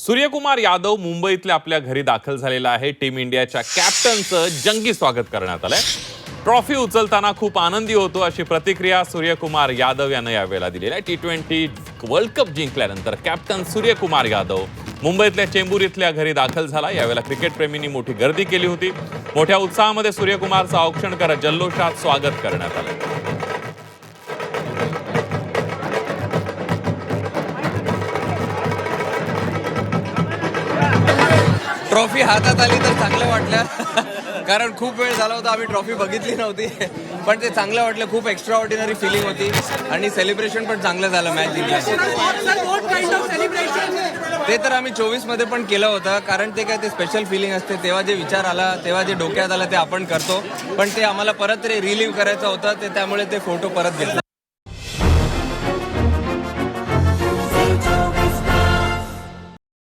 सूर्यकुमार यादव मुंबईतल्या आपल्या घरी दाखल झालेला आहे. टीम इंडियाच्या कॅप्टनचं जंगी स्वागत करण्यात आलंय. ट्रॉफी उचलताना खूप आनंदी होतो अशी प्रतिक्रिया सूर्यकुमार यादव यानं यावेळेला दिलेली आहे. T20 वर्ल्ड कप जिंकल्यानंतर कॅप्टन सूर्यकुमार यादव मुंबईतल्या चेंबूर इथल्या घरी दाखल झाला. यावेळेला क्रिकेट प्रेमींनी मोठी गर्दी केली होती. मोठ्या उत्साहामध्ये सूर्यकुमारचं औक्षण करत जल्लोषात स्वागत करण्यात आलं. ट्रॉफी हातात आली तर चांगलं वाटलं कारण खूप वेळ झाला होता आम्ही ट्रॉफी बघितली नव्हती. पण ते चांगलं वाटलं. खूप एक्स्ट्रा ऑर्डिनरी फिलिंग होती आणि सेलिब्रेशन पण चांगलं झालं मॅच जिंकल्यानंतर. ते तर आम्ही 24 मध्ये पण केलं होतं कारण ते काय ते स्पेशल फिलिंग असते. तेव्हा जे विचार आला तेव्हा जे डोक्यात आलं ते आपण करतो. पण ते आम्हाला परत रिलीव्ह करायचं होतं ते त्यामुळे ते फोटो परत घेतले.